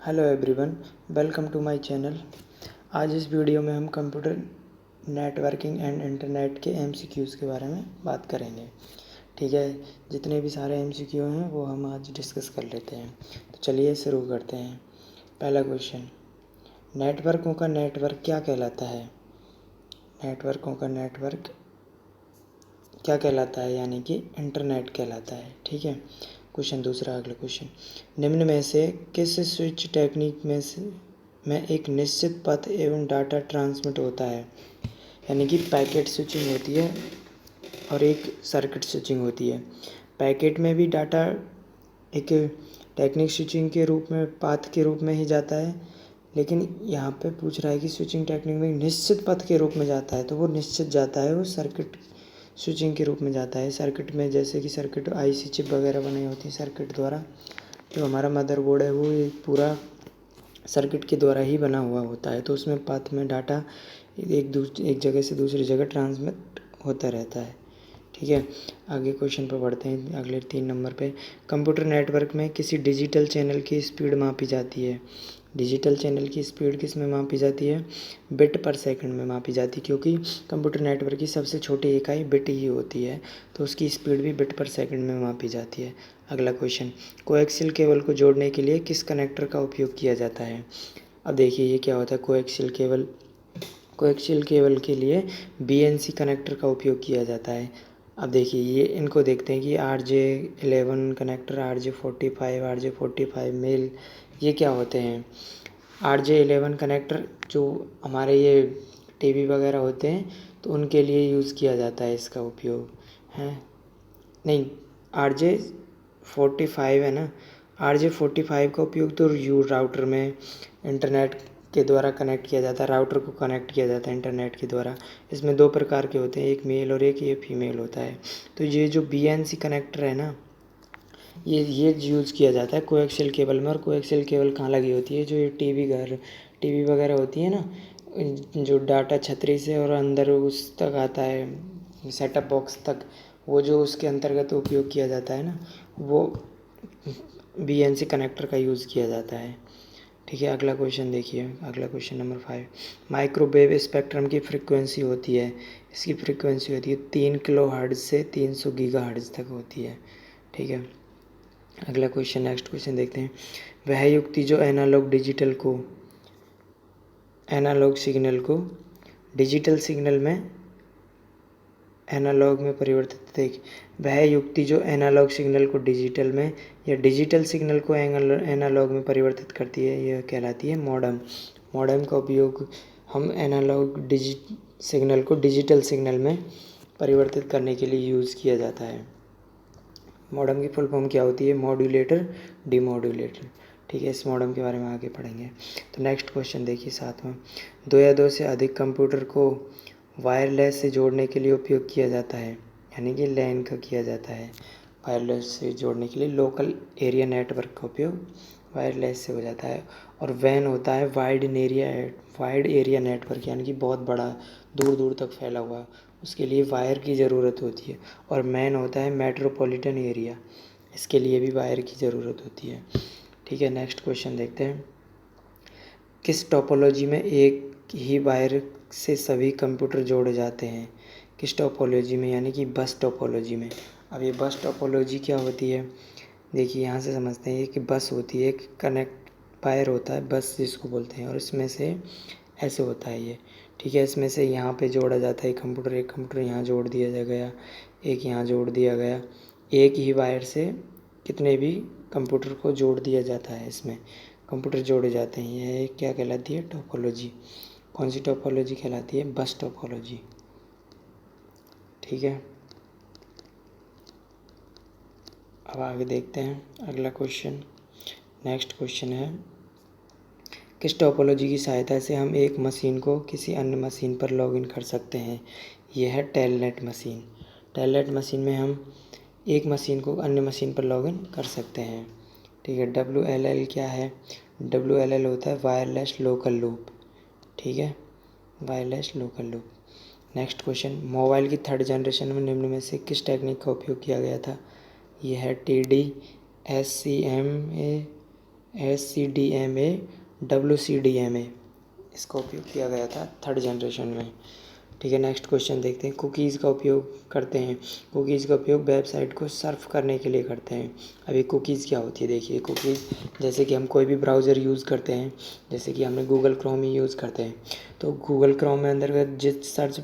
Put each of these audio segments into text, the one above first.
Hello everyone, welcome to my channel. आज इस video में हम कंप्यूटर नेटवर्किंग एंड इंटरनेट के एमसीक्यूज़ के बारे में बात करेंगे। ठीक है, जितने भी सारे एमसीक्यू हैं वो हम आज डिस्कस कर लेते हैं। तो चलिए शुरू करते हैं। पहला क्वेश्चन, नेटवर्कों का नेटवर्क क्या कहलाता है? नेटवर्कों का नेटवर्क क्या कहलाता है, यानी कि इंटरनेट कहलाता है। ठीक है। क्वेश्चन दूसरा, अगला क्वेश्चन, निम्न में से किस स्विच टेक्निक में एक निश्चित पथ एवं डाटा ट्रांसमिट होता है? यानी कि पैकेट स्विचिंग होती है और एक सर्किट स्विचिंग होती है। पैकेट में भी डाटा एक टेक्निक स्विचिंग के रूप में, पाथ के रूप में ही जाता है, लेकिन यहाँ पे पूछ रहा है कि स्विचिंग टेक्निक में निश्चित पथ के रूप में जाता है, तो वो निश्चित जाता है, वो सर्किट स्विचिंग के रूप में जाता है। सर्किट में जैसे कि सर्किट आईसी चिप वगैरह बनाई होती है सर्किट द्वारा, जो हमारा मदरबोर्ड है वो एक पूरा सर्किट के द्वारा ही बना हुआ होता है, तो उसमें पाथ में डाटा एक जगह से दूसरी जगह ट्रांसमिट होता रहता है। ठीक है, आगे क्वेश्चन पर बढ़ते हैं। अगले 3 नंबर पे, कंप्यूटर नेटवर्क में किसी डिजिटल चैनल की स्पीड मापी जाती है। डिजिटल चैनल की स्पीड किस में मापी जाती है? बिट पर सेकंड में मापी जाती है, क्योंकि कंप्यूटर नेटवर्क की सबसे छोटी इकाई बिट ही होती है, तो उसकी स्पीड भी बिट पर सेकंड में मापी जाती है। अगला क्वेश्चन, कोएक्सियल केबल को जोड़ने के लिए किस कनेक्टर का उपयोग किया जाता है? अब देखिए ये क्या होता है कोएक्सियल केबल। कोएक्सियल केबल के लिए बीएनसी कनेक्टर का उपयोग किया जाता है। अब देखिए ये इनको देखते हैं कि RJ11 connector, RJ45, RJ45 mail, ये क्या होते हैं? RJ11 कनेक्टर जो हमारे ये टीवी वगैरह होते हैं तो उनके लिए यूज़ किया जाता है, इसका उपयोग है। नहीं, RJ45 है ना। RJ45 का उपयोग तो राउटर में इंटरनेट के द्वारा कनेक्ट किया जाता है, राउटर को कनेक्ट किया जाता है इंटरनेट के द्वारा। इसमें 2 प्रकार के होते हैं, एक मेल और एक ये फीमेल होता है। तो ये जो BNC कनेक्टर है ना, ये यूज़ किया जाता है कोएक्सियल केबल में। और कोएक्सियल केबल कहाँ लगी होती है? जो ये टीवी वगैरह होती है ना, जो डाटा छतरी से और अंदर उस तक आता है सेटअप बॉक्स तक, वो जो उसके अंतर्गत उपयोग किया जाता है ना, वो BNC कनेक्टर का यूज़ किया जाता है। ठीक है, अगला क्वेश्चन देखिए। अगला क्वेश्चन नंबर 5, माइक्रोवेव स्पेक्ट्रम की फ्रीक्वेंसी होती है, इसकी फ्रीक्वेंसी होती है 3 किलोहर्ट्ज़ से 300 गीगाहर्ट्ज़ तक होती है। ठीक है, अगला क्वेश्चन, नेक्स्ट क्वेश्चन देखते हैं। वह युक्ति जो एनालॉग सिग्नल को डिजिटल सिग्नल में एनालॉग में परिवर्तित, देख, वह युक्ति जो एनालॉग सिग्नल को डिजिटल में या डिजिटल सिग्नल को एनालॉग में परिवर्तित करती है, यह कहलाती है मॉडम। मॉडम का उपयोग हम एनालॉग सिग्नल को डिजिटल सिग्नल में परिवर्तित करने के लिए यूज़ किया जाता है। मॉडम की फुल फॉर्म क्या होती है? Modulator, demodulator. ठीक है, इस मॉडम के बारे में आगे पढ़ेंगे। तो नेक्स्ट क्वेश्चन देखिए 7वां, 2 या 2 से अधिक कंप्यूटर को वायरलेस से जोड़ने के लिए उपयोग किया जाता है, यानी कि लैन का किया जाता है। वायरलेस से जोड़ने के लिए लोकल एरिया नेटवर्क का उपयोग वायरलेस से हो जाता है। और वैन होता है वाइड एरिया नेटवर्क, यानी कि बहुत बड़ा, दूर दूर तक फैला हुआ, उसके लिए वायर की ज़रूरत होती है। और मैन होता है मेट्रोपॉलिटन एरिया, इसके लिए भी वायर की ज़रूरत होती है। ठीक है, नेक्स्ट क्वेश्चन देखते हैं। किस टोपोलॉजी में एक ही वायर से सभी कंप्यूटर जोड़े जाते हैं? किस टोपोलॉजी में? यानी कि बस टोपोलॉजी में। अब ये बस टोपोलॉजी क्या होती है? देखिए यहाँ से समझते हैं कि बस होती है, एक कनेक्ट वायर होता है बस जिसको बोलते हैं, और इसमें से ऐसे होता है ये। ठीक है, इसमें से यहाँ पे जोड़ा जाता है एक कंप्यूटर यहाँ जोड़ दिया गया, एक यहाँ जोड़ दिया गया। एक ही वायर से कितने भी कंप्यूटर को जोड़ दिया जाता है, इसमें कंप्यूटर जोड़े जाते हैं। यह क्या कहलाती है? टोपोलॉजी। कौन सी टोपोलॉजी कहलाती है? बस टोपोलॉजी। ठीक है, अब आगे देखते हैं अगला क्वेश्चन। नेक्स्ट क्वेश्चन है, किस टोपोलॉजी की सहायता से हम एक मशीन को किसी अन्य मशीन पर लॉगिन कर सकते हैं? यह है टेलनेट मशीन। टेलनेट मशीन में हम एक मशीन को अन्य मशीन पर लॉगिन कर सकते हैं। ठीक है, WLL क्या है? WLL होता है वायरलेस लोकल लूप। ठीक है, wireless local loop. Next question, mobile की 3rd जनरेशन में निम्न में से किस टेक्निक का उपयोग किया गया था? यह है TD, SCM, SCDMA WCDMA इसका उपयोग किया गया था 3rd जनरेशन में। ठीक है, नेक्स्ट क्वेश्चन देखते हैं। कुकीज़ का उपयोग करते हैं। कुकीज़ का उपयोग वेबसाइट को सर्फ करने के लिए करते हैं। अभी कुकीज़ क्या होती है देखिए। कुकीज़ जैसे कि हम कोई भी ब्राउज़र यूज़ करते हैं, जैसे कि हमने गूगल क्रोम ही यूज़ करते हैं, तो गूगल क्रोम में अंतर्गत जिस सर्च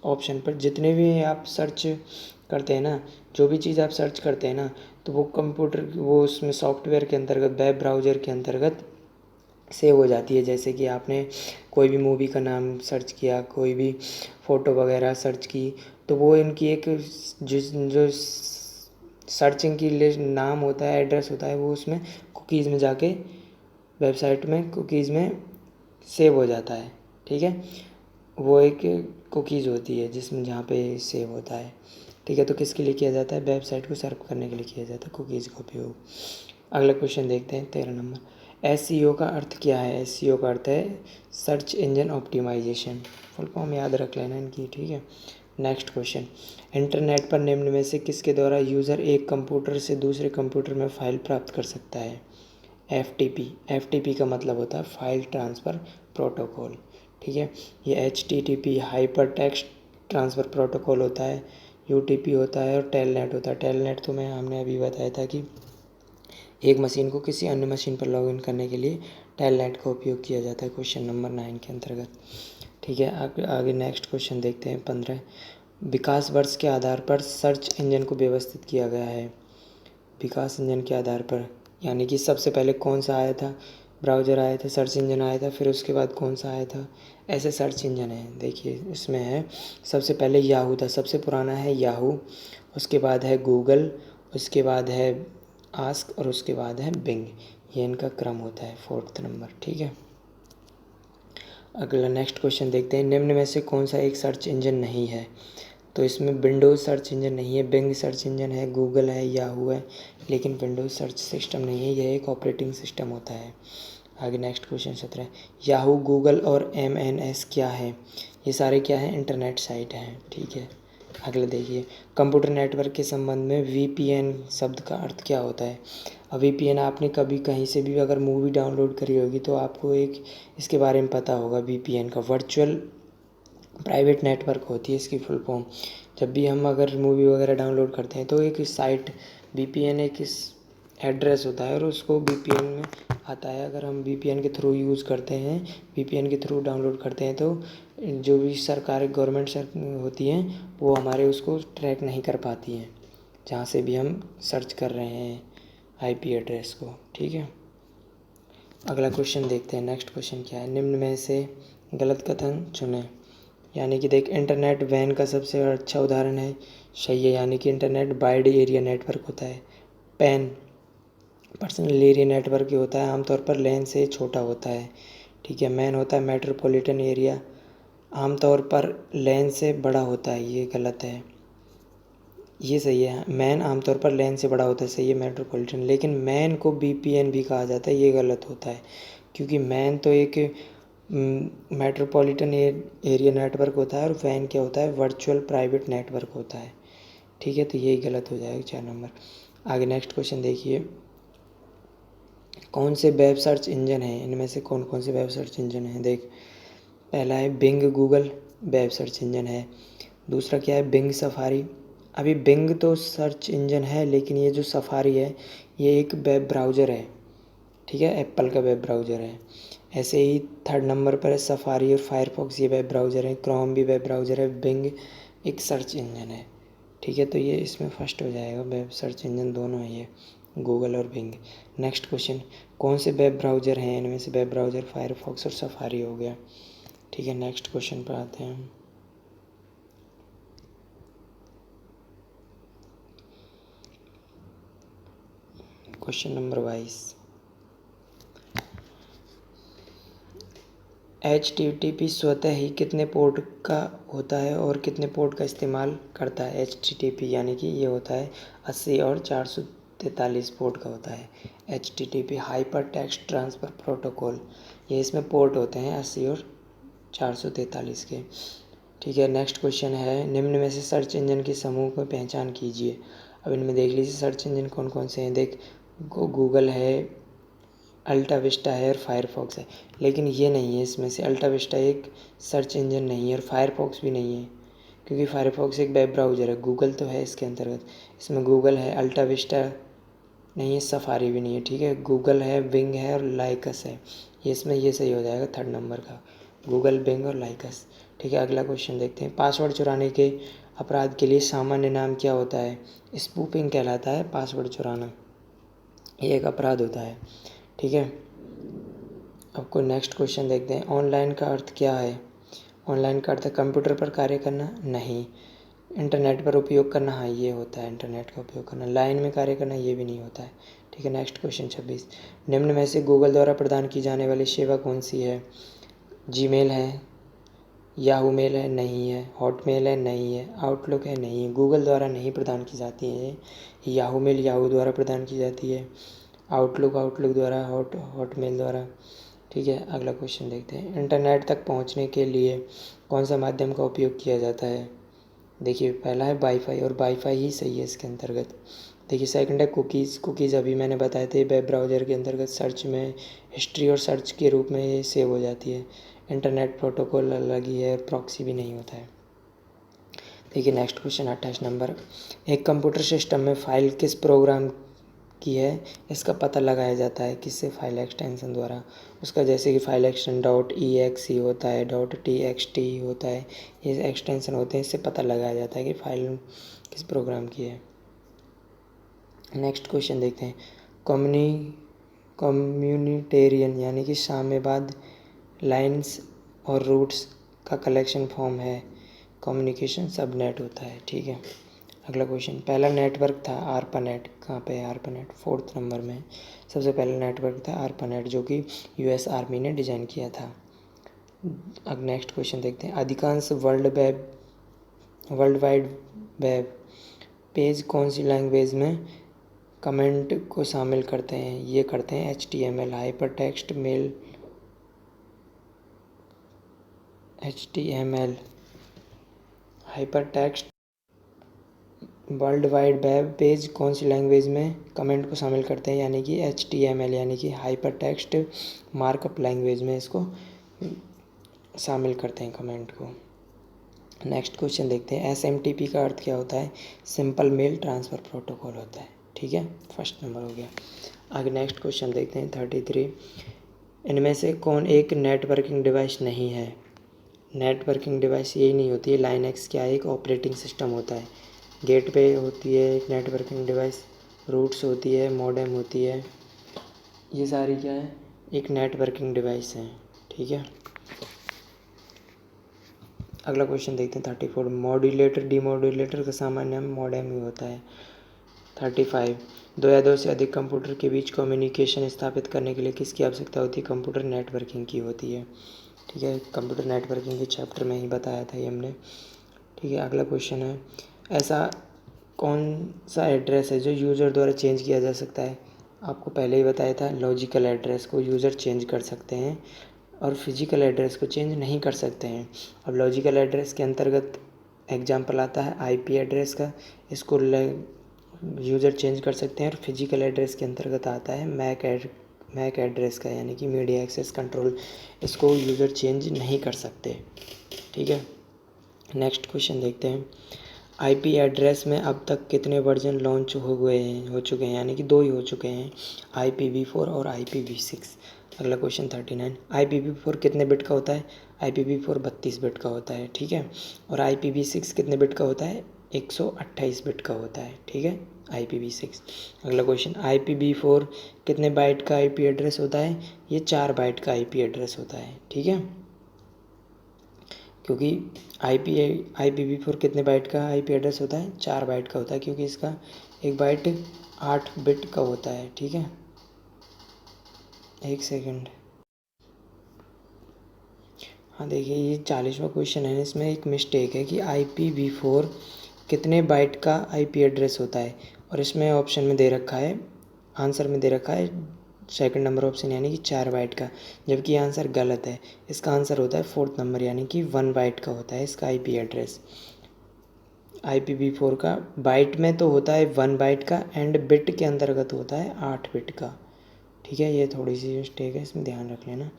ऑप्शन पर जितने भी आप सर्च करते हैं ना, जो भी चीज़ आप सर्च करते हैं ना, तो वो उसमें सॉफ्टवेयर के अंतर्गत, वेब ब्राउज़र के अंतर्गत सेव हो जाती है। जैसे कि आपने कोई भी मूवी का नाम सर्च किया, कोई भी फ़ोटो वगैरह सर्च की, तो वो इनकी एक जो सर्चिंग की लिस्ट नाम होता है, एड्रेस होता है, वो उसमें कुकीज़ में जाके वेबसाइट में कुकीज़ में सेव हो जाता है। ठीक है, वो एक कुकीज़ होती है जिसमें जहाँ पे सेव होता है। ठीक है, तो किसके लिए किया जाता है? वेबसाइट को सर्व करने के लिए किया जाता है कुकीज़ का उपयोग। अगला क्वेश्चन देखते हैं 13 नंबर। SEO का अर्थ क्या है? SEO का अर्थ है search engine optimisation. Full form याद रख लेना इनकी। ठीक है, नेक्स्ट क्वेश्चन। इंटरनेट पर निम्न में से किसके द्वारा यूज़र एक कंप्यूटर से दूसरे कंप्यूटर में फ़ाइल प्राप्त कर सकता है? FTP का मतलब होता है फाइल ट्रांसफ़र प्रोटोकॉल। ठीक है, ये HTTP hyper text transfer protocol होता है, UTP होता है और टेलनेट होता है। टेलनेट तो हमने अभी बताया था कि एक मशीन को किसी अन्य मशीन पर लॉगिन करने के लिए टेलनेट का उपयोग किया जाता है, क्वेश्चन नंबर 9 के अंतर्गत। ठीक है, आगे नेक्स्ट क्वेश्चन देखते हैं 15। विकास वर्ष के आधार पर सर्च इंजन को व्यवस्थित किया गया है। विकास इंजन के आधार पर, यानी कि सबसे पहले कौन सा आया था? ब्राउज़र आया था, सर्च इंजन आया था, फिर उसके बाद कौन सा आया था? ऐसे सर्च इंजन है। देखिए इसमें है, सबसे पहले याहू था, सबसे पुराना है याहू, उसके बाद है गूगल, उसके बाद है आस्क और उसके बाद है बिंग। ये इनका क्रम होता है 4th नंबर। ठीक है, अगला नेक्स्ट क्वेश्चन देखते हैं। निम्न में से कौन सा एक सर्च इंजन नहीं है? तो इसमें विंडोज़ सर्च इंजन नहीं है, बिंग सर्च इंजन है, गूगल है, याहू है, लेकिन विंडोज़ सर्च सिस्टम नहीं है। यह एक ऑपरेटिंग सिस्टम होता है। आगे नेक्स्ट क्वेश्चन 17। याहू, गूगल और MNS क्या है? ये सारे क्या हैं? इंटरनेट साइट हैं। ठीक है, अगला देखिए। कंप्यूटर नेटवर्क के संबंध में VPN शब्द का अर्थ क्या होता है? अब VPN आपने कभी कहीं से भी अगर मूवी डाउनलोड करी होगी तो आपको एक इसके बारे में पता होगा। VPN का वर्चुअल प्राइवेट नेटवर्क होती है इसकी फुल फॉर्म। जब भी हम अगर मूवी वगैरह डाउनलोड करते हैं तो एक साइट VPN एक इस एड्रेस होता है और उसको VPN में आता है। अगर हम VPN के थ्रू यूज़ करते हैं, VPN के थ्रू डाउनलोड करते हैं, तो जो भी सरकार गवर्नमेंट होती हैं वो हमारे उसको ट्रैक नहीं कर पाती हैं, जहाँ से भी हम सर्च कर रहे हैं IP एड्रेस को। ठीक है, अगला क्वेश्चन देखते हैं। नेक्स्ट क्वेश्चन क्या है? निम्न में से गलत कथन चुनें। यानी कि देख, इंटरनेट वैन का सबसे अच्छा उदाहरण है, सही है, यानी कि इंटरनेट वाइड एरिया नेटवर्क होता है। पैन पर्सनल एरिया नेटवर्क होता है, आमतौर पर लैन से छोटा होता है। ठीक है, मैन होता है मेट्रोपॉलिटन एरिया, आमतौर पर लैन से बड़ा होता है। ये गलत है, ये सही है। मैन आमतौर पर लैन से बड़ा होता है, सही है, मेट्रोपॉलिटन। लेकिन मैन को VPN भी कहा जाता है, ये गलत होता है, क्योंकि मैन तो एक मेट्रोपॉलिटन एरिया नेटवर्क होता है और वैन क्या होता है? वर्चुअल प्राइवेट नेटवर्क होता है। ठीक है, तो यही गलत हो जाएगा 4 नंबर। आगे नेक्स्ट क्वेश्चन देखिए। कौन से वेब सर्च इंजन हैं? इनमें से कौन कौन से वेब सर्च इंजन हैं? देख, पहला है Bing, Google web search engine है। दूसरा क्या है? Bing Safari. अभी बिंग तो सर्च इंजन है, लेकिन ये जो सफारी है ये एक वेब ब्राउज़र है। ठीक है, एप्पल का वेब ब्राउज़र है। ऐसे ही 3rd नंबर पर है सफारी और फायरफॉक्स, ये वेब ब्राउज़र है। क्रोम भी वेब ब्राउज़र है। बिंग एक सर्च इंजन है। ठीक है, तो ये इसमें फर्स्ट हो जाएगा, वेब सर्च इंजन दोनों है ये, गूगल और बिंग। नेक्स्ट क्वेश्चन, कौन से वेब ब्राउज़र हैं? इनमें से वेब ब्राउज़र फायरफॉक्स और सफारी हो गया। ठीक है, नेक्स्ट क्वेश्चन पर आते हैं। Question number 22। HTTP स्वतः ही कितने पोर्ट का होता है और कितने पोर्ट का इस्तेमाल करता है? HTTP यानी कि ये होता है 80 और 443 पोर्ट का होता है। HTTP hyper text transfer protocol, ये इसमें पोर्ट होते हैं 80 और 443 के। ठीक है, नेक्स्ट क्वेश्चन है। निम्न में से सर्च इंजन के समूह को पहचान कीजिए। अब इनमें देख लीजिए सर्च इंजन कौन कौन से हैं। देख, गूगल है, अल्टा विस्टा है और फायरफॉक्स है, लेकिन ये नहीं है इसमें से। अल्टा विस्टा एक सर्च इंजन नहीं है और फायरफॉक्स भी नहीं है, क्योंकि फायरफॉक्स एक वेब ब्राउज़र है। गूगल तो है इसके अंतर्गत, इसमें गूगल है, अल्टा विस्टा नहीं है, सफारी भी नहीं है। ठीक है, गूगल है, बिंग है और लाइकस है। ये इसमें ये सही हो जाएगा थर्ड नंबर का, गूगल, बिंग और लाइकस। ठीक है, अगला क्वेश्चन देखते हैं। पासवर्ड चुराने के अपराध के लिए सामान्य नाम क्या होता है? स्पूफिंग कहलाता है पासवर्ड चुराना, ये एक अपराध होता है। ठीक है, अब कोई नेक्स्ट क्वेश्चन देखते हैं। ऑनलाइन का अर्थ क्या है? ऑनलाइन का अर्थ है कंप्यूटर पर कार्य करना? नहीं। इंटरनेट पर उपयोग करना? हाँ, ये होता है इंटरनेट का उपयोग करना। लाइन में कार्य करना? ये भी नहीं होता है। ठीक है, नेक्स्ट क्वेश्चन 26। निम्न में से गूगल द्वारा प्रदान की जाने वाली सेवा कौन सी है? जीमेल है, याहू मेल है? नहीं है। हॉटमेल है? नहीं है। आउटलुक है? नहीं है। गूगल द्वारा नहीं प्रदान की जाती है ये। याहू मेल याहू द्वारा प्रदान की जाती है, आउटलुक द्वारा, हॉटमेल द्वारा। ठीक है, अगला क्वेश्चन देखते हैं। इंटरनेट तक पहुंचने के लिए कौन सा माध्यम का उपयोग किया जाता है? देखिए, पहला है वाईफाई, और वाईफाई ही सही है इसके अंतर्गत। देखिए, सेकंड है कुकीज़ अभी मैंने बताए थे, वेब ब्राउज़र के अंतर्गत सर्च में हिस्ट्री और सर्च के रूप में ये सेव हो जाती है। इंटरनेट प्रोटोकॉल अलग ही है, प्रॉक्सी भी नहीं होता है। देखिए, नेक्स्ट क्वेश्चन 28 नंबर। एक कंप्यूटर सिस्टम में फ़ाइल किस प्रोग्राम की है, इसका पता लगाया जाता है किससे? फाइल एक्सटेंशन द्वारा। उसका जैसे कि फाइल एक्सटेंशन .exe होता है, .txt होता है, ये एक्सटेंशन होते हैं, इससे पता लगाया जाता है कि फाइल किस प्रोग्राम की है। नेक्स्ट क्वेश्चन देखते हैं। कम्यूनिटेरियन यानी कि साम्यवाद लाइन्स और रूट्स का कलेक्शन फॉर्म है। कम्युनिकेशन सबनेट होता है। ठीक है, अगला क्वेश्चन। पहला नेटवर्क था आरपानेट, कहाँ पे है आरपानेट? 4th नंबर में सबसे पहला नेटवर्क था आरपानेट, जो कि यूएस आर्मी ने डिज़ाइन किया था। अब नेक्स्ट क्वेश्चन देखते हैं। अधिकांश वर्ल्ड वाइड वेब पेज कौन सी लैंग्वेज में कमेंट को शामिल करते हैं? ये करते हैं HTML, hypertext mail, HTML hypertext. World wide web page कौन सी लैंग्वेज में कमेंट को शामिल करते हैं? यानी कि HTML यानी कि हाइपरटेक्स्ट मार्कअप लैंग्वेज में इसको शामिल करते हैं कमेंट को। नेक्स्ट क्वेश्चन देखते हैं। SMTP का अर्थ क्या होता है? सिंपल मेल ट्रांसफ़र प्रोटोकॉल होता है। ठीक है, फर्स्ट नंबर हो गया। आगे नेक्स्ट क्वेश्चन देखते हैं 33। इनमें से कौन एक नेटवर्किंग डिवाइस नहीं है? नेटवर्किंग डिवाइस यही नहीं होती है। लाइनक्स क्या है? एक ऑपरेटिंग सिस्टम होता है। गेटवे होती है एक नेटवर्किंग डिवाइस, रूट्स होती है, मॉडेम होती है, ये सारी क्या है? एक नेटवर्किंग डिवाइस है। ठीक है, अगला क्वेश्चन देखते हैं 34। मॉड्यूलेटर डीमॉड्यूलेटर का सामान्य नाम मॉडेम ही होता है। 35। दो या दो से अधिक कंप्यूटर के बीच कम्युनिकेशन स्थापित करने के लिए किसकी आवश्यकता होती है? कंप्यूटर नेटवर्किंग की होती है। ठीक है, कंप्यूटर नेटवर्किंग के चैप्टर में ही बताया था ये हमने। ठीक है, अगला क्वेश्चन है। ऐसा कौन सा एड्रेस है जो यूज़र द्वारा चेंज किया जा सकता है? आपको पहले ही बताया था, लॉजिकल एड्रेस को यूज़र चेंज कर सकते हैं और फिजिकल एड्रेस को चेंज नहीं कर सकते हैं। अब लॉजिकल एड्रेस के अंतर्गत एग्जांपल आता है IP एड्रेस का, इसको यूज़र चेंज कर सकते हैं। और फिजिकल एड्रेस के अंतर्गत आता है मैक एड्रेस का, यानी कि मीडिया एक्सेस कंट्रोल, इसको यूज़र चेंज नहीं कर सकते। ठीक है, नेक्स्ट क्वेश्चन देखते हैं। IP एड्रेस में अब तक कितने वर्जन लॉन्च हो चुके हैं? यानी कि 2 ही हो चुके हैं, IPv4 और IPv6। अगला क्वेश्चन 39। IPv4 कितने बिट का होता है? IPv4 32 बिट का होता है। ठीक है, और IPv6 कितने बिट का होता है? 128 बिट का होता है। ठीक है, IPv6। अगला क्वेश्चन। IPv4 कितने बाइट का IP एड्रेस होता है? ये 4 बाइट का IP एड्रेस होता है। ठीक है, क्योंकि IPv4 कितने बाइट का IP एड्रेस होता है? 4 बाइट का होता है, क्योंकि इसका एक बाइट 8 बिट का होता है। ठीक है, एक सेकंड। हाँ, देखिए, ये 40वां क्वेश्चन है, इसमें एक मिस्टेक है कि IPv4 कितने बाइट का IP एड्रेस होता है, और इसमें ऑप्शन में दे रखा है, आंसर में दे रखा है सेकंड नंबर ऑप्शन यानी कि 4 बाइट का, जबकि ये आंसर गलत है। इसका आंसर होता है 4th नंबर यानी कि 1 बाइट का होता है इसका IP एड्रेस। IPv4 का बाइट में तो होता है 1 बाइट का, एंड बिट के अंतर्गत होता है 8 बिट का। ठीक है, ये थोड़ी सी मिस्टेक है, इसमें ध्यान रख लेना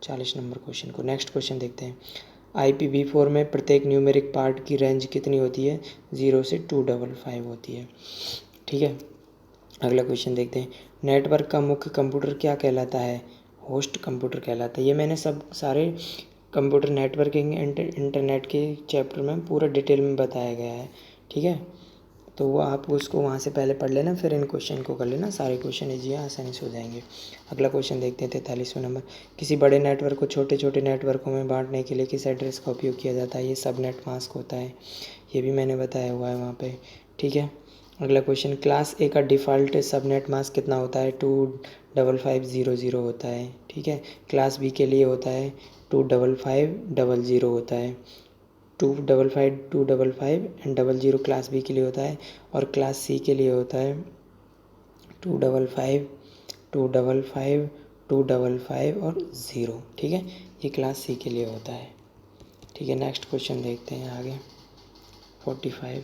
40 नंबर क्वेश्चन को। नेक्स्ट क्वेश्चन देखते हैं। IPv4 में प्रत्येक न्यूमेरिक पार्ट की रेंज कितनी होती है? 0 से 255 होती है। ठीक है, अगला क्वेश्चन देखते हैं। नेटवर्क का मुख्य कंप्यूटर क्या कहलाता है? होस्ट कंप्यूटर कहलाता है। ये मैंने सब सारे कंप्यूटर नेटवर्किंग इंटरनेट के चैप्टर में पूरा डिटेल में बताया गया है। ठीक है, तो वो आप उसको वहाँ से पहले पढ़ लेना, फिर इन क्वेश्चन को कर लेना। सारे क्वेश्चन ईजी आसानी से हो जाएंगे। अगला क्वेश्चन देखते हैं 43वां नंबर। किसी बड़े नेटवर्क को छोटे छोटे नेटवर्कों में बांटने के लिए किस एड्रेस का उपयोग किया जाता है? ये सबनेट मास्क होता है, ये भी मैंने बताया हुआ है वहाँ पे। ठीक है, अगला क्वेश्चन। क्लास ए का डिफ़ॉल्ट सबनेट मास्क कितना होता है? 25500 होता है। ठीक है, क्लास बी के लिए होता है 25500 होता है। 255 एंड 00 क्लास बी के लिए होता है, और क्लास सी के लिए होता है 255 255 255 और 0। ठीक है, ये क्लास सी के लिए होता है। ठीक है, नेक्स्ट क्वेश्चन देखते हैं आगे 45।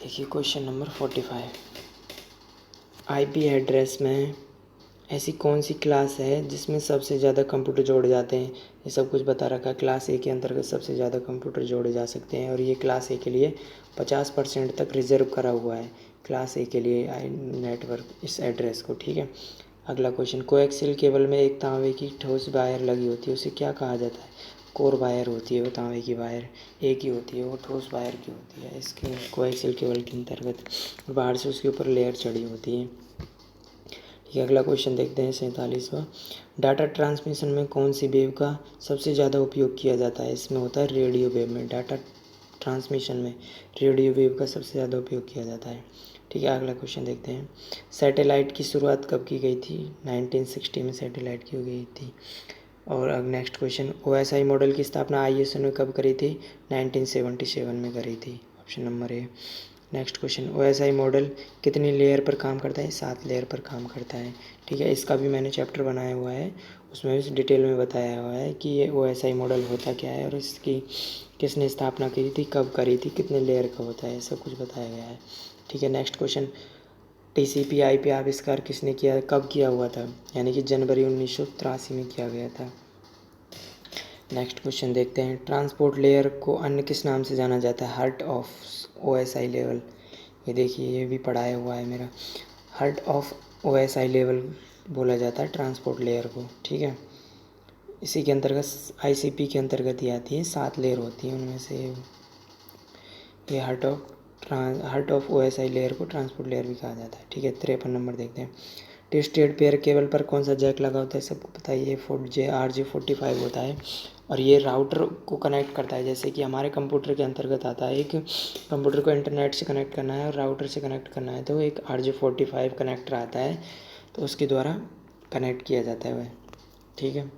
देखिए क्वेश्चन नंबर 45। IP एड्रेस में ऐसी कौन सी क्लास है जिसमें सबसे ज़्यादा कंप्यूटर जोड़े जाते हैं? ये सब कुछ बता रखा है। क्लास ए के अंतर्गत सबसे ज़्यादा कंप्यूटर जोड़े जा सकते हैं, और ये क्लास ए के लिए 50% तक रिजर्व करा हुआ है, क्लास ए के लिए नेटवर्क इस एड्रेस को। ठीक है, अगला क्वेश्चन। कोएक्सियल केबल में एक तांबे की ठोस वायर लगी होती है, उसे क्या कहा जाता है? कोर वायर होती है वो, तांबे की वायर एक ही होती है, वो ठोस वायर की होती है इसके कोएक्सियल केबल के अंतर्गत, और बाहर से उसके ऊपर लेयर चढ़ी होती है। ठीक है, अगला क्वेश्चन देखते हैं 47वां। डाटा ट्रांसमिशन में कौन सी वेव का सबसे ज़्यादा उपयोग किया जाता है? इसमें होता है रेडियो वेव में। डाटा ट्रांसमिशन में रेडियो वेव का सबसे ज़्यादा उपयोग किया जाता है। ठीक है, अगला क्वेश्चन देखते हैं। सैटेलाइट की शुरुआत कब की गई थी? 1960 में सैटेलाइट की गई थी। और अब नेक्स्ट क्वेश्चन। OSI मॉडल की स्थापना ISO ने कब करी थी? 1977 में करी थी, option number A. Next question. OSI model कितनी लेयर पर काम करता है? 7 लेयर पर काम करता है। ठीक है, इसका भी मैंने चैप्टर बनाया हुआ है, उसमें भी डिटेल में बताया हुआ है कि ये OSI मॉडल होता क्या है, और इसकी किसने स्थापना की थी, कब करी थी, कितने लेयर का होता है, सब कुछ बताया गया है। ठीक है, नेक्स्ट क्वेश्चन। TCP/IP आविष्कार किसने किया, कब किया हुआ था? यानी कि जनवरी 1983 में किया गया था। नेक्स्ट क्वेश्चन देखते हैं। ट्रांसपोर्ट लेयर को अन्य किस नाम से जाना जाता है? Heart of OSI level. ये देखिए, ये भी पढ़ाया हुआ है मेरा। हार्ट ऑफ OSI लेवल बोला जाता है ट्रांसपोर्ट लेयर को। ठीक है, इसी के अंतर्गत ICP के अंतर्गत ही आती है, 7 लेयर होती हैं, उनमें से ये हार्ट ऑफ OSI लेयर को ट्रांसपोर्ट लेयर भी कहा जाता है। ठीक है, 53 नंबर देखते हैं। ट्विस्टेड पेयर केबल पर कौन सा जैक लगा होता है? सबको पता है, ये RJ45 होता है, और ये राउटर को कनेक्ट करता है। जैसे कि हमारे कंप्यूटर के अंतर्गत आता है, एक कंप्यूटर को इंटरनेट से कनेक्ट करना है और राउटर से कनेक्ट करना है, तो एक RJ45 कनेक्टर आता है, तो उसके द्वारा कनेक्ट किया जाता है वह। ठीक है,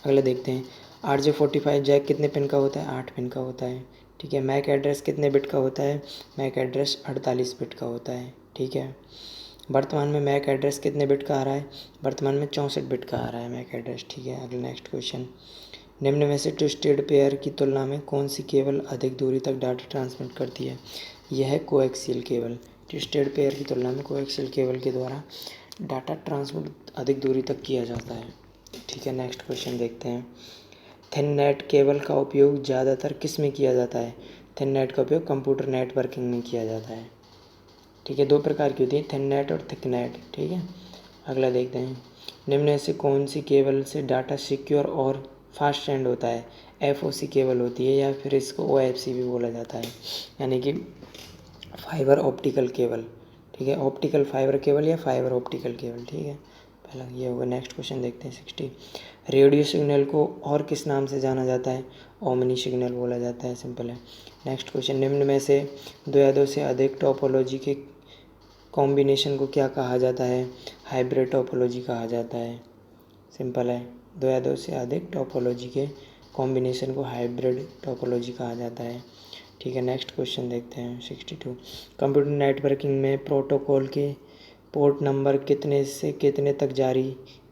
अगला देखते हैं। RJ45 जैक कितने पिन का होता है? 8 पिन का होता है। ठीक है, मैक एड्रेस कितने बिट का होता है? मैक एड्रेस 48 बिट का होता है। ठीक है, वर्तमान में मैक एड्रेस कितने बिट का आ रहा है? वर्तमान में 64 बिट का आ रहा है मैक एड्रेस। ठीक है, अगला नेक्स्ट क्वेश्चन। निम्न में से ट्विस्टेड पेयर की तुलना में कौन सी केबल अधिक दूरी तक डाटा ट्रांसमिट करती है? यह है कोएक्सियल केबल। ट्विस्टेड पेयर की तुलना में कोएक्सियल केबल के द्वारा डाटा ट्रांसमिट अधिक दूरी तक किया जाता है। ठीक है, नेक्स्ट क्वेश्चन देखते हैं। थिन नेट केबल का उपयोग ज़्यादातर किस में किया जाता है? थिन नेट का उपयोग कंप्यूटर नेटवर्किंग में किया जाता है। ठीक है, 2 प्रकार की होती है, थिन नेट और थिक नेट। ठीक है, अगला देखते हैं। निम्न में से कौन सी केबल से डाटा सिक्योर और फास्ट सेंड होता है? FOC केबल होती है, या फिर इसको OFC भी बोला जाता है, यानी कि फाइबर ऑप्टिकल केबल। ठीक है, ऑप्टिकल फाइबर केबल या फाइबर ऑप्टिकल केबल। ठीक है, पहला ये होगा। नेक्स्ट क्वेश्चन देखते हैं 60। रेडियो सिग्नल को और किस नाम से जाना जाता है? ओमनी सिग्नल बोला जाता है, सिंपल है। Next question. निम्न में से 2 या 2 से अधिक टोपोलॉजी के कॉम्बिनेशन को क्या कहा जाता है? हाइब्रिड टोपोलॉजी कहा जाता है, सिंपल है। 2 या 2 से अधिक टोपोलॉजी के कॉम्बिनेशन को हाइब्रिड टोपोलॉजी कहा जाता है। ठीक है, नेक्स्ट क्वेश्चन देखते हैं 62। कंप्यूटर नेटवर्किंग में प्रोटोकॉल के पोर्ट नंबर कितने से कितने तक जारी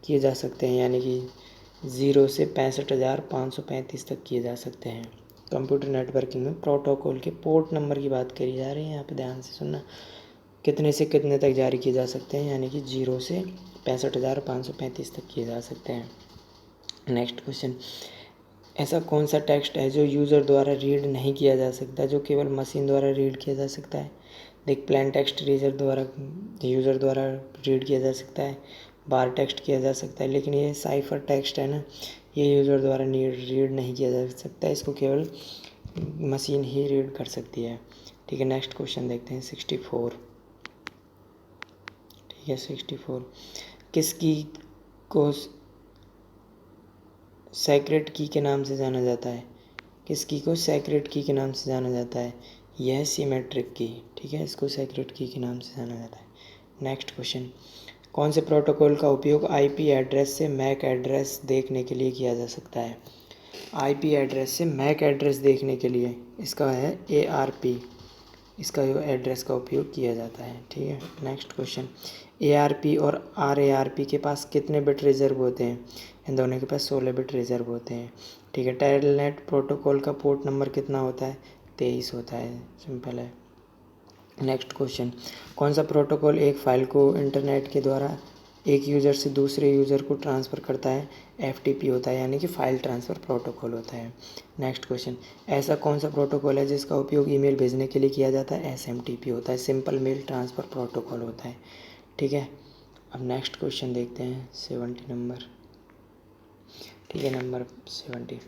किए जा सकते हैं? यानी कि 0 से 65,535 तक किए जा सकते हैं। कंप्यूटर नेटवर्किंग में प्रोटोकॉल के पोर्ट नंबर की बात करी जा रही है, यहाँ पे ध्यान से सुनना। कितने से कितने तक जारी किए जा सकते हैं, यानी कि 0 से 65,535 तक किए जा सकते हैं। नेक्स्ट क्वेश्चन, ऐसा कौन सा टेक्स्ट है जो यूज़र द्वारा रीड नहीं किया जा सकता, जो केवल मशीन द्वारा रीड किया जा सकता है? देख, प्लेन टेक्स्ट यूज़र द्वारा रीड किया जा सकता है, बार टेक्स्ट किया जा सकता है, लेकिन ये साइफर टेक्स्ट है ना, ये यूज़र द्वारा रीड नहीं किया जा सकता, इसको केवल मशीन ही रीड कर सकती है। ठीक है, नेक्स्ट क्वेश्चन देखते हैं 64। ठीक है, 64, किस की को सेक्रेट की के नाम से जाना जाता है? किस की को सेक्रेट की के नाम से जाना जाता है? यह सिमेट्रिक की। ठीक है, इसको सेक्रेट की के नाम से जाना जाता है। नेक्स्ट क्वेश्चन, कौन से प्रोटोकॉल का उपयोग आईपी एड्रेस से मैक एड्रेस देखने के लिए किया जा सकता है? आईपी एड्रेस से मैक एड्रेस देखने के लिए इसका है ARP, इसका जो एड्रेस का उपयोग किया जाता है। ठीक है, नेक्स्ट क्वेश्चन, ARP और RARP के पास कितने बिट रिजर्व होते हैं? इन दोनों के पास 16 बिट रिजर्व होते हैं। ठीक है, टेलनेट प्रोटोकॉल का पोर्ट नंबर कितना होता है? 23 होता है, सिंपल है। नेक्स्ट क्वेश्चन, कौन सा प्रोटोकॉल एक फ़ाइल को इंटरनेट के द्वारा एक यूज़र से दूसरे यूज़र को ट्रांसफ़र करता है? FTP होता है, यानी कि फ़ाइल ट्रांसफ़र प्रोटोकॉल होता है। नेक्स्ट क्वेश्चन, ऐसा कौन सा प्रोटोकॉल है जिसका उपयोग ईमेल भेजने के लिए किया जाता है? SMTP होता है, सिंपल मेल ट्रांसफ़र प्रोटोकॉल होता है। ठीक है, अब नेक्स्ट क्वेश्चन देखते हैं 70 नंबर। ठीक है, नंबर 70,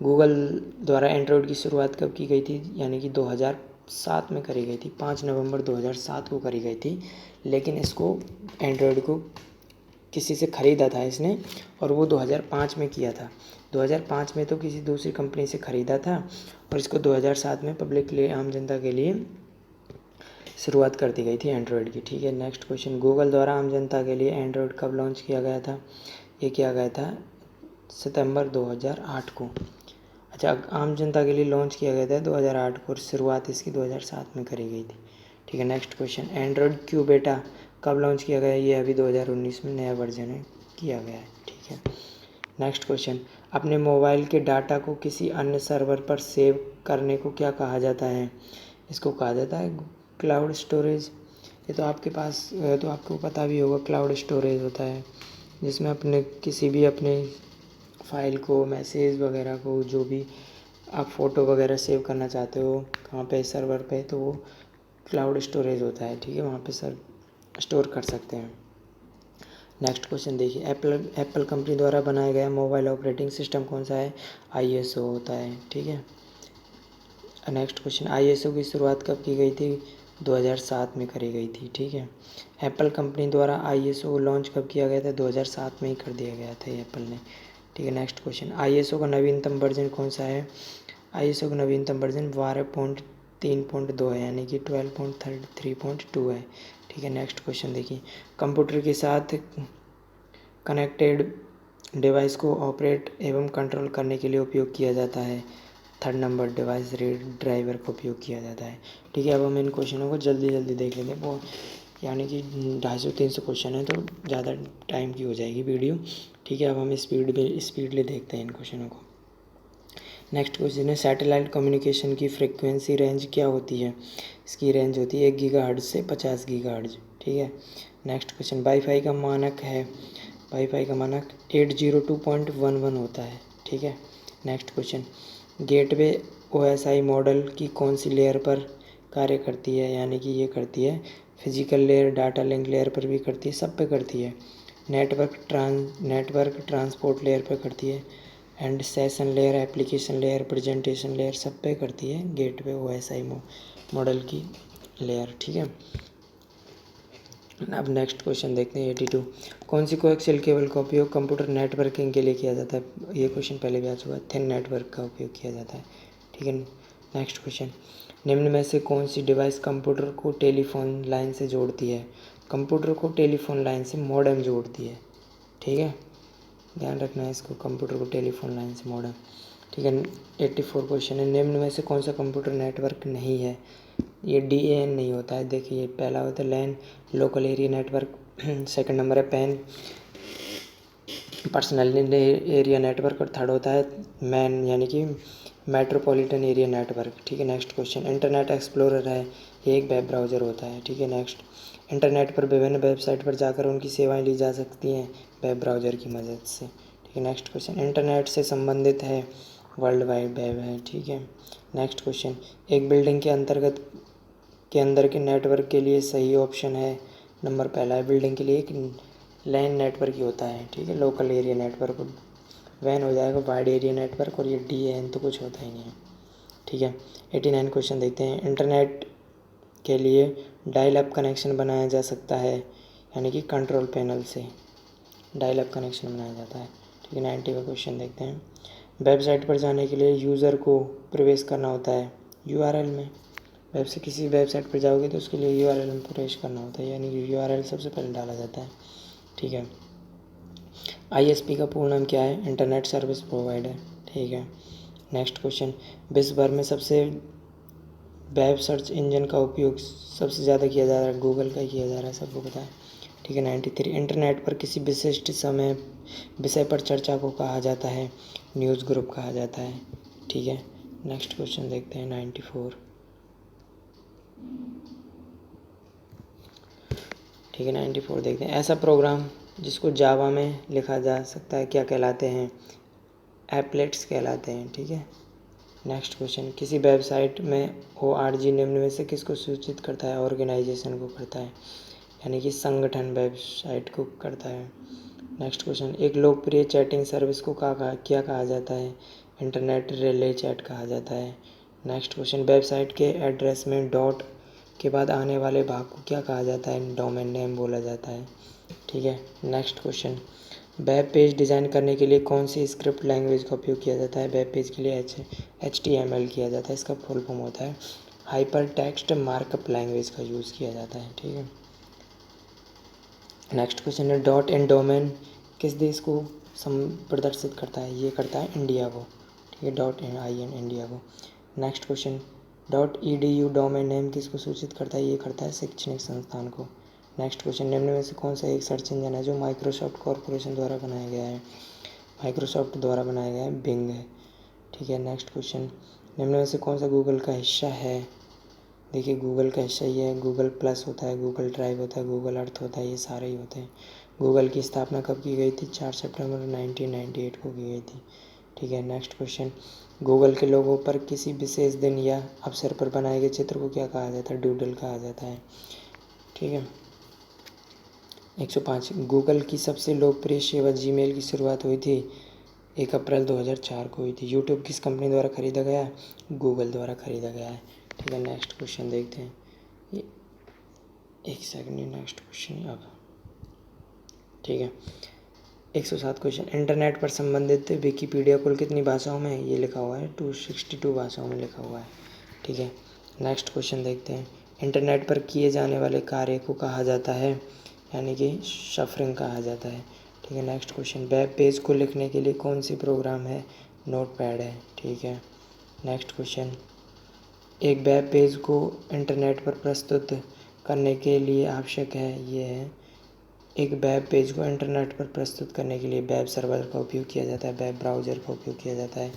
गूगल द्वारा एंड्रॉयड की शुरुआत कब की गई थी? यानी कि 2007 में करी गई थी, 5 नवंबर 2007 को करी गई थी। लेकिन इसको एंड्रॉयड को किसी से ख़रीदा था इसने, और वो 2005 में किया था। 2005 में तो किसी दूसरी कंपनी से ख़रीदा था, और इसको 2007 में पब्लिक के लिए, आम जनता के लिए शुरुआत कर दी गई थी एंड्रॉयड की। ठीक है, नेक्स्ट क्वेश्चन, गूगल द्वारा आम जनता के लिए एंड्रॉयड कब लॉन्च किया गया था? ये किया गया था सितंबर 2008 को। अच्छा, आम जनता के लिए लॉन्च किया गया था 2008 को, और शुरुआत इसकी 2007 में करी गई थी। ठीक है, नेक्स्ट क्वेश्चन, एंड्रॉयड क्यू बेटा कब लॉन्च किया गया? ये अभी 2019 में नया वर्जन है, किया गया है। ठीक है, नेक्स्ट क्वेश्चन, अपने मोबाइल के डाटा को किसी अन्य सर्वर पर सेव करने को क्या कहा जाता है? इसको कहा जाता है क्लाउड स्टोरेज। ये तो आपको पता भी होगा, क्लाउड स्टोरेज होता है जिसमें अपने किसी भी अपने फाइल को, मैसेज वगैरह को, जो भी आप फ़ोटो वगैरह सेव करना चाहते हो कहाँ पे, सर्वर पे, तो वो क्लाउड स्टोरेज होता है। ठीक है, वहाँ पे सर स्टोर कर सकते हैं। नेक्स्ट क्वेश्चन देखिए, एप्पल कंपनी द्वारा बनाया गया मोबाइल ऑपरेटिंग सिस्टम कौन सा है? ISO होता है। ठीक है, नेक्स्ट क्वेश्चन, ISO की शुरुआत कब की गई थी? 2007 में करी गई थी। ठीक है, एप्पल कंपनी द्वारा ISO लॉन्च कब किया गया था? 2007 में ही कर दिया गया था एप्पल ने। ठीक है, नेक्स्ट क्वेश्चन, ISO का नवीनतम वर्जन कौन सा है? ISO का नवीनतम वर्जन 12.3.2 है, यानी कि 12.3.2 है। ठीक है, नेक्स्ट क्वेश्चन देखिए, कंप्यूटर के साथ कनेक्टेड डिवाइस को ऑपरेट एवं कंट्रोल करने के लिए उपयोग किया जाता है। 3rd number, device read driver का उपयोग किया जाता है। ठीक है, अब हम इन क्वेश्चनों को जल्दी जल्दी देख लेंगे, वो यानी कि 250-300 क्वेश्चन है, तो ज़्यादा टाइम की हो जाएगी वीडियो। ठीक है, अब हम स्पीडली देखते हैं इन क्वेश्चनों को। नेक्स्ट क्वेश्चन है, सैटेलाइट कम्युनिकेशन की फ्रिक्वेंसी रेंज क्या होती है? इसकी रेंज होती है 1 गीगाहर्ट्ज़ से 50 गीगाहर्ट्ज़। ठीक है, नेक्स्ट क्वेश्चन, वाईफाई का मानक 802.11 होता है। ठीक है, next question, gateway OSI model की कौन सी लेयर पर कार्य करती है? यानी कि ये करती है physical layer, data link layer पर भी करती है, सब पे करती है। नेटवर्क ट्रांसपोर्ट लेयर पर करती है, and session layer, application layer, presentation layer, सब पे करती है गेटवे OSI मॉडल की लेयर। ठीक है, अब नेक्स्ट क्वेश्चन देखते हैं 82, कौन सी कोएक्सियल केबल का उपयोग कंप्यूटर नेटवर्किंग के लिए किया जाता है? ये क्वेश्चन पहले भी आ चुका है, थिन नेटवर्क का उपयोग किया जाता है। ठीक है, नेक्स्ट क्वेश्चन, निम्न में से कौन सी डिवाइस कंप्यूटर को टेलीफोन लाइन से जोड़ती है? कंप्यूटर को टेलीफोन लाइन से मॉडेम जोड़ती है। ठीक है, ध्यान रखना है इसको, कंप्यूटर को टेलीफोन लाइन से मॉडेम। ठीक है, 84 क्वेश्चन है, निम्न में से कौन सा कंप्यूटर नेटवर्क नहीं है? ये DAN नहीं होता है। देखिए, पहला होता है LAN, local area network. Second नंबर है पैन, पर्सनल एरिया नेटवर्क। और थर्ड होता है मैन यानी कि मेट्रोपॉलिटन एरिया नेटवर्क। ठीक है, नेक्स्ट क्वेश्चन इंटरनेट एक्सप्लोरर है, ये एक वेब ब्राउज़र होता है। ठीक है, नेक्स्ट इंटरनेट पर विभिन्न वेबसाइट पर जाकर उनकी सेवाएं ली जा सकती हैं वेब ब्राउज़र की मदद से। ठीक है, नेक्स्ट क्वेश्चन इंटरनेट से संबंधित है वर्ल्ड वाइड वेब है। ठीक है, नेक्स्ट क्वेश्चन एक बिल्डिंग के अंदर के नेटवर्क के लिए सही ऑप्शन है। नंबर पहला है बिल्डिंग के लिए एक लैन नेटवर्क ही होता है। ठीक है, लोकल एरिया नेटवर्क। वैन हो जाएगा वाइड एरिया नेटवर्क, और ये DAN तो कुछ होता ही नहीं है। ठीक है, 89 क्वेश्चन देखते हैं। इंटरनेट के लिए डायल अप कनेक्शन बनाया जा सकता है यानी कि कंट्रोल पैनल से डायल अप कनेक्शन बनाया जाता है। ठीक है, 90 का क्वेश्चन देखते हैं। वेबसाइट पर जाने के लिए यूज़र को प्रवेश करना होता है URL में। किसी वेबसाइट पर जाओगे तो उसके लिए URL में प्रवेश करना होता है, यानी कि URL सबसे पहले डाला जाता है। ठीक है, ISP का पूर्ण नाम क्या है? Internet service provider. ठीक है, नेक्स्ट क्वेश्चन विश्व भर में सबसे वेब सर्च इंजन का उपयोग सबसे ज़्यादा किया जा रहा है, गूगल का किया जा रहा है, सबको पता है। ठीक है, 93 इंटरनेट पर किसी विशिष्ट विषय पर चर्चा को कहा जाता है न्यूज़ ग्रुप कहा जाता है। ठीक है, नेक्स्ट क्वेश्चन देखते हैं 94। ठीक है, 94 देखते हैं। ऐसा प्रोग्राम जिसको जावा में लिखा जा सकता है क्या कहलाते हैं? एप्लेट्स कहलाते हैं। ठीक है, नेक्स्ट क्वेश्चन किसी वेबसाइट में ORG निम्न में से किसको सूचित करता है? ऑर्गेनाइजेशन को करता है, यानी कि संगठन वेबसाइट को करता है। नेक्स्ट क्वेश्चन एक लोकप्रिय चैटिंग सर्विस को क्या कहा जाता है? इंटरनेट रिले चैट कहा जाता है। नेक्स्ट क्वेश्चन वेबसाइट के एड्रेस में डॉट के बाद आने वाले भाग को क्या कहा जाता है? डोमेन नेम बोला जाता है। ठीक है, next question web page design करने के लिए कौन सी स्क्रिप्ट लैंग्वेज का उपयोग किया जाता है? वेब पेज के लिए HTML किया जाता है, इसका फुल फॉर्म होता है हाइपर टेक्स्ट मार्कअप लैंग्वेज का यूज़ किया जाता है। ठीक है, नेक्स्ट क्वेश्चन है डॉट एंड डोमेन किस देश को प्रदर्शित करता है? ये करता है इंडिया को। ठीक है, .in इंडिया को। Next question .edu domain name किसको सूचित करता है? ये करता है शैक्षणिक संस्थान को। नेक्स्ट क्वेश्चन निम्न में से कौन सा एक सर्च इंजन है जो माइक्रोसॉफ्ट कॉरपोरेशन द्वारा बनाया गया है? माइक्रोसॉफ्ट द्वारा बनाया गया है बिंग है। ठीक है, नेक्स्ट क्वेश्चन निम्न में से कौन सा गूगल का हिस्सा है? देखिए गूगल का हिस्सा ये है, गूगल प्लस होता है, गूगल ड्राइव होता है, गूगल अर्थ होता है, ये सारे ही होते हैं। गूगल की स्थापना कब की गई थी? 4 सितंबर 1998 को की गई थी। ठीक है, नेक्स्ट क्वेश्चन गूगल के लोगों पर किसी विशेष दिन या अवसर पर बनाए गए चित्र को क्या कहा जाता है? डूडल कहा जाता है। ठीक है, 105 गूगल की सबसे लोकप्रिय सेवा जीमेल की शुरुआत हुई थी 1 अप्रैल 2004 को हुई थी। यूट्यूब किस कंपनी द्वारा खरीदा गया? गूगल द्वारा खरीदा गया है। ठीक है, नेक्स्ट क्वेश्चन देखते हैं। ये एक सेकंड, नेक्स्ट क्वेश्चन अब। ठीक है, 107 क्वेश्चन इंटरनेट पर संबंधित विकिपीडिया कुल कितनी भाषाओं में है? ये लिखा हुआ है 262 भाषाओं में लिखा हुआ है। ठीक है, नेक्स्ट क्वेश्चन देखते हैं। इंटरनेट पर किए जाने वाले कार्य को कहा जाता है, यानी कि शफरिंग कहा जाता है। ठीक है, नेक्स्ट क्वेश्चन वेब पेज को लिखने के लिए कौन सी प्रोग्राम है? नोटपैड है। ठीक है, नेक्स्ट क्वेश्चन एक वेब पेज को इंटरनेट पर प्रस्तुत करने के लिए आवश्यक है, ये है एक वेब पेज को इंटरनेट पर प्रस्तुत करने के लिए वेब सर्वर का उपयोग किया जाता है, वेब ब्राउज़र का उपयोग किया जाता है,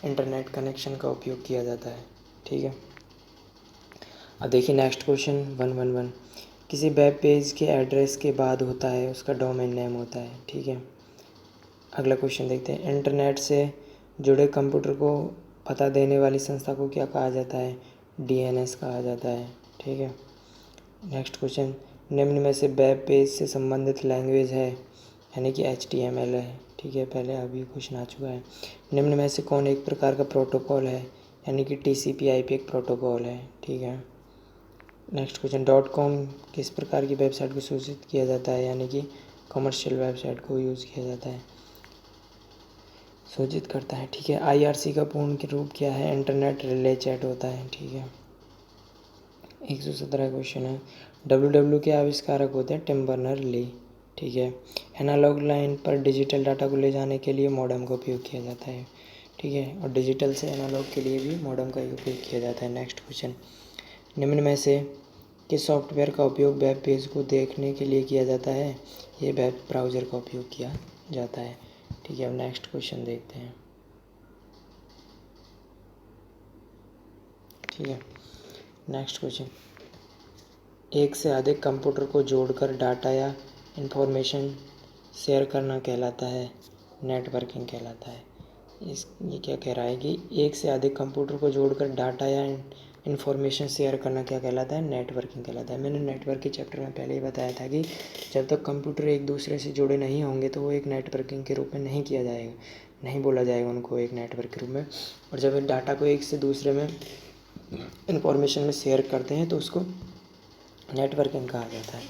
इंटरनेट कनेक्शन का उपयोग किया जाता है। ठीक है, अब देखिए नेक्स्ट क्वेश्चन 111 किसी वेब पेज के एड्रेस के बाद होता है उसका डोमेन नेम होता है। ठीक है, अगला क्वेश्चन देखते हैं इंटरनेट से जुड़े कंप्यूटर को पता देने वाली संस्था को क्या कहा जाता है? DNS कहा जाता है। ठीक है, नेक्स्ट क्वेश्चन निम्न में से वेब पेज से संबंधित लैंग्वेज है, यानी कि HTML है। ठीक है, पहले अभी क्वेश्चन आ चुका है। निम्न में से कौन एक प्रकार का प्रोटोकॉल है, यानी कि TCP/IP एक प्रोटोकॉल है। ठीक है, नेक्स्ट क्वेश्चन .com किस प्रकार की वेबसाइट को सूचित किया जाता है, यानी कि कमर्शियल वेबसाइट को यूज़ किया जाता है, सूचित करता है। ठीक है, IRC का पूर्ण रूप क्या है? इंटरनेट रिले चैट होता है। ठीक है, 117 क्वेश्चन है WW के आविष्कारक होते हैं टिम बर्नर ली। ठीक है, एनालॉग लाइन पर डिजिटल डाटा को ले जाने के लिए मॉडेम का उपयोग किया जाता है। ठीक है, और डिजिटल से एनालॉग के लिए भी मॉडेम का ही उपयोग किया जाता है। नेक्स्ट क्वेश्चन निम्न में से किस सॉफ्टवेयर का उपयोग वेब पेज को देखने के लिए किया जाता है? ये वेब ब्राउज़र का उपयोग किया जाता है। ठीक है, अब नेक्स्ट क्वेश्चन देखते हैं। ठीक है, नेक्स्ट क्वेश्चन, एक से अधिक कंप्यूटर को जोड़कर डाटा या इंफॉर्मेशन शेयर करना कहलाता है, नेटवर्किंग कहलाता है। ये क्या कह रहा है कि एक से अधिक कंप्यूटर को जोड़कर डाटा या इंफॉर्मेशन शेयर करना क्या कहलाता है, नेटवर्किंग कहलाता है। मैंने नेटवर्क के चैप्टर में पहले ही बताया था कि जब तक कंप्यूटर एक दूसरे से जुड़े नहीं होंगे तो वो एक नेटवर्किंग के रूप में नहीं किया जाएगा, नहीं बोला जाएगा उनको एक नेटवर्क के रूप में। और जब डाटा को एक से दूसरे में इंफॉर्मेशन में शेयर करते हैं तो उसको नेटवर्किंग कहा जाता है।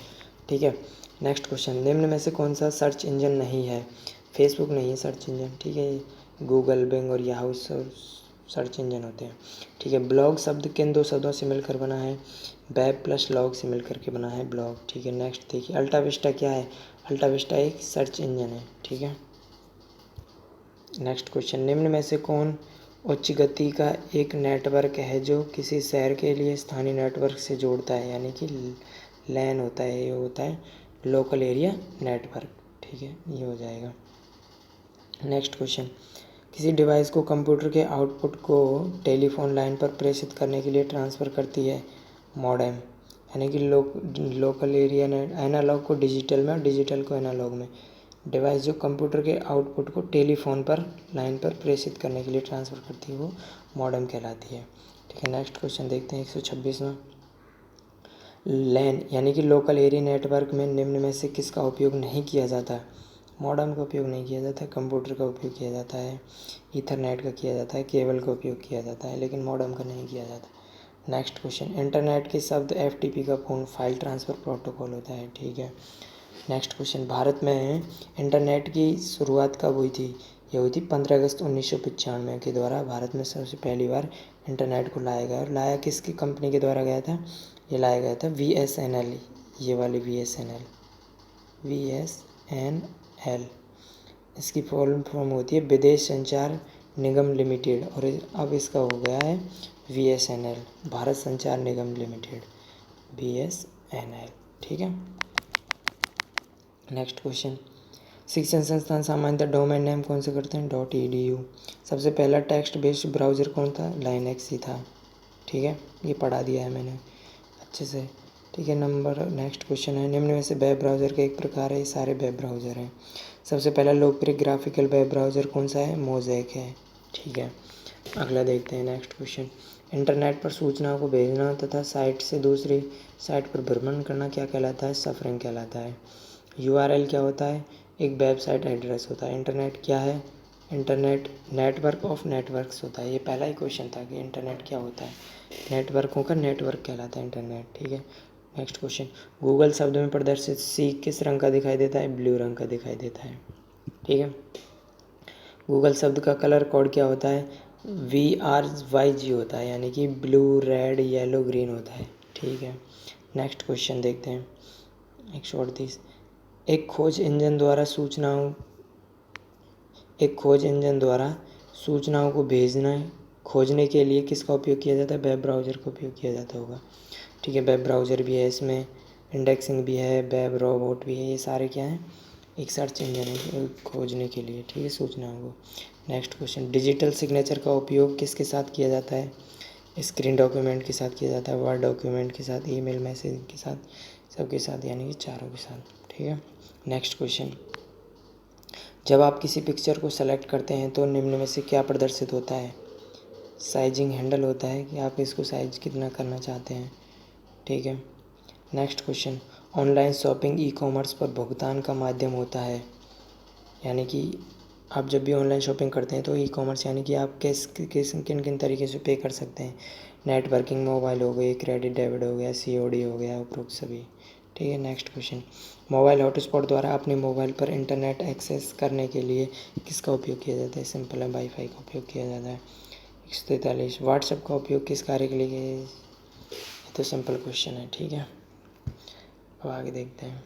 ठीक है, नेक्स्ट क्वेश्चन, निम्न में से कौन सा सर्च इंजन नहीं है? फेसबुक नहीं है सर्च इंजन। ठीक है, गूगल, बिंग और याहू सर्च इंजन होते हैं। ठीक है, ब्लॉग शब्द किन दो शब्दों से मिलकर बना है? वेब प्लस लॉग से मिलकर के बना है ब्लॉग। ठीक है, नेक्स्ट देखिए, अल्टा विस्टा क्या है? अल्टा विस्टा एक सर्च इंजन है। ठीक है, नेक्स्ट क्वेश्चन, निम्न में से कौन उच्च गति का एक नेटवर्क है जो किसी शहर के लिए स्थानीय नेटवर्क से जोड़ता है, यानी कि लैन होता है, ये होता है लोकल एरिया नेटवर्क। ठीक है, ये हो जाएगा। नेक्स्ट क्वेश्चन, किसी डिवाइस को कंप्यूटर के आउटपुट को टेलीफोन लाइन पर प्रेषित करने के लिए ट्रांसफ़र करती है मॉडेम, यानी कि लोकल एरिया नेट, एनालॉग को डिजिटल में और डिजिटल को एनालॉग में। डिवाइस जो कंप्यूटर के आउटपुट को टेलीफोन पर लाइन पर प्रेषित करने के लिए ट्रांसफ़र करती है वो मॉडेम कहलाती है। ठीक है, नेक्स्ट क्वेश्चन देखते हैं 126वां, लैन यानी कि लोकल एरिया नेटवर्क में निम्न में से किसका उपयोग नहीं किया जाता? मॉडेम का उपयोग नहीं किया जाता, कंप्यूटर का उपयोग किया जाता है, ईथरनेट का किया जाता है, केबल का उपयोग किया जाता है, लेकिन मॉडेम का नहीं किया जाता। नेक्स्ट क्वेश्चन, इंटरनेट के शब्द FTP का पूर्ण फाइल ट्रांसफ़र प्रोटोकॉल होता है। ठीक है, नेक्स्ट क्वेश्चन, भारत में इंटरनेट की शुरुआत कब हुई थी? ये हुई थी 15 अगस्त 1995 के द्वारा भारत में सबसे पहली बार इंटरनेट को लाया गया। और लाया किसकी कंपनी के द्वारा गया था? ये लाया गया था VSNL, ये वाली VSNL, इसकी फुल फॉर्म होती है विदेश संचार निगम लिमिटेड, और अब इसका हो गया है VSNL, भारत संचार निगम लिमिटेड, VSNL। ठीक है, नेक्स्ट क्वेश्चन, शिक्षण संस्थान सामान्यतः डोमेन नेम कौन से करते हैं? .edu। सबसे पहला टेक्स्ट बेस्ड ब्राउज़र कौन था? लाइनक्स ही था। ठीक है, ये पढ़ा दिया है मैंने अच्छे से। ठीक है, नेक्स्ट क्वेश्चन है, निम्न में से वेब ब्राउज़र का एक प्रकार है, ये सारे वेब ब्राउज़र हैं। सबसे पहला लोकप्रिय ग्राफिकल वेब ब्राउज़र कौन सा है? मोज़ेक है। ठीक है, अगला देखते हैं नेक्स्ट क्वेश्चन, इंटरनेट पर सूचनाओं को भेजना तथा साइट से दूसरी साइट पर भ्रमण करना क्या कहलाता है? सफरिंग कहलाता है। URL क्या होता है? एक वेबसाइट एड्रेस होता है। इंटरनेट क्या है? इंटरनेट नेटवर्क ऑफ नेटवर्क्स होता है। ये पहला ही क्वेश्चन था कि इंटरनेट क्या होता है, नेटवर्कों का नेटवर्क कहलाता है इंटरनेट। ठीक है, नेक्स्ट क्वेश्चन, गूगल शब्द में प्रदर्शित C किस रंग का दिखाई देता है? ब्लू रंग का दिखाई देता है। ठीक है, गूगल शब्द का कलर कोड क्या होता है? VRYG होता है, यानी कि ब्लू, रेड, येलो, ग्रीन होता है। ठीक है, नेक्स्ट क्वेश्चन देखते हैं 138, एक खोज इंजन द्वारा सूचनाओं को खोजने के लिए किसका उपयोग किया जाता है? वेब ब्राउज़र का उपयोग किया जाता होगा। ठीक है, वेब ब्राउज़र भी है, इसमें इंडेक्सिंग भी है, वेब रोबोट भी है, ये सारे क्या हैं? एक सर्च इंजन है खोजने के लिए। ठीक है, सूचनाओं को। नेक्स्ट क्वेश्चन, डिजिटल सिग्नेचर का उपयोग किसके साथ किया जाता है? स्क्रीन डॉक्यूमेंट के साथ किया जाता है, वर्ड डॉक्यूमेंट के साथ, ईमेल मैसेज के साथ, सबके साथ, यानी कि चारों के साथ। ठीक है, नेक्स्ट क्वेश्चन, जब आप किसी पिक्चर को सेलेक्ट करते हैं तो निम्न में से क्या प्रदर्शित होता है? साइजिंग हैंडल होता है कि आप इसको साइज कितना करना चाहते हैं। ठीक है, next question, online shopping e-commerce पर भुगतान का माध्यम होता है, यानी कि आप जब भी ऑनलाइन शॉपिंग करते हैं तो ई-कॉमर्स यानी कि आप किन किन तरीके से पे कर सकते हैं? नेटवर्किंग, मोबाइल हो गई, क्रेडिट डेबिट हो गया, COD हो गया, उपरोक्त सभी। ठीक है, नेक्स्ट क्वेश्चन, मोबाइल हॉटस्पॉट द्वारा अपने मोबाइल पर इंटरनेट एक्सेस करने के लिए किसका उपयोग किया जाता है? सिंपल है, वाईफाई का उपयोग किया जाता है। 143, व्हाट्सएप का उपयोग किस कार्य के लिए किया? ये तो सिंपल क्वेश्चन है। ठीक है, अब आगे देखते हैं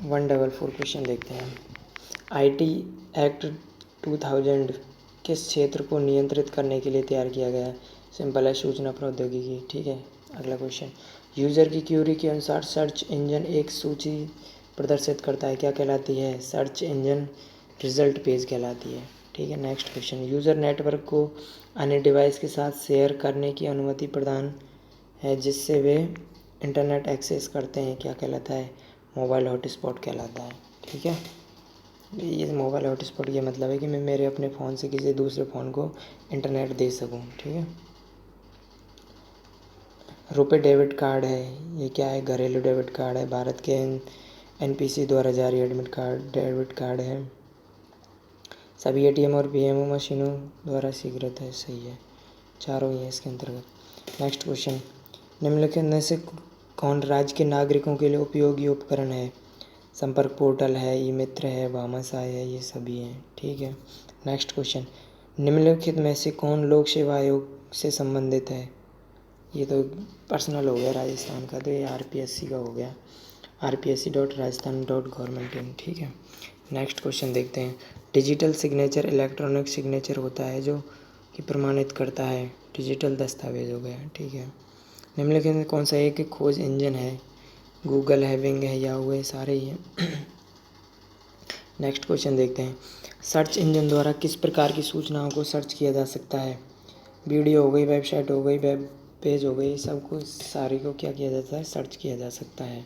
144 क्वेश्चन देखते हैं, IT एक्ट 2000 किस क्षेत्र को नियंत्रित करने के लिए तैयार किया गया है? सिंपल है, सूचना प्रौद्योगिकी। ठीक है, अगला क्वेश्चन, यूज़र की क्यूरी के अनुसार सर्च इंजन एक सूची प्रदर्शित करता है, क्या कहलाती है? सर्च इंजन रिजल्ट पेज कहलाती है। ठीक है, नेक्स्ट क्वेश्चन। यूज़र नेटवर्क को अन्य डिवाइस के साथ शेयर करने की अनुमति प्रदान है जिससे वे इंटरनेट एक्सेस करते हैं, क्या कहलाता है? मोबाइल हॉटस्पॉट कहलाता है। ठीक है, ये मोबाइल हॉटस्पॉट ये मतलब है कि मैं मेरे अपने फ़ोन से किसी दूसरे फ़ोन को इंटरनेट दे सकूँ। ठीक है, रुपए डेबिट कार्ड है, ये क्या है? घरेलू डेबिट कार्ड है, भारत के एनपीसी द्वारा जारी डेबिट कार्ड है, सभी एटीएम और पीएमओ मशीनों द्वारा स्वीकृत है। सही है, चारों ही है इसके अंतर्गत। Next question. निम्नलिखित में से कौन राज्य के नागरिकों के लिए उपयोगी उपकरण है? संपर्क पोर्टल है, ई मित्र है, भामाशाह है, ये सभी हैं। ठीक है, नेक्स्ट क्वेश्चन। निम्नलिखित में से कौन लोक सेवा आयोग से संबंधित है? ये तो पर्सनल हो गया राजस्थान का, तो ये आरपीएससी का हो गया, rpsc.rajasthan.gov.in। ठीक है, नेक्स्ट क्वेश्चन देखते हैं। डिजिटल सिग्नेचर इलेक्ट्रॉनिक सिग्नेचर होता है जो कि प्रमाणित करता है, डिजिटल दस्तावेज हो गया। ठीक है, निम्नलिखित में कौन सा एक खोज इंजन है? गूगल है, बिंग है, याहू है, सारे ही हैं। नेक्स्ट क्वेश्चन देखते हैं। सर्च इंजन द्वारा किस प्रकार की सूचनाओं को सर्च किया जा सकता है? वीडियो हो गई, वेबसाइट हो गई, वेब पेज हो गई, सब कुछ सारी को क्या किया जाता है? सर्च किया जा सकता है।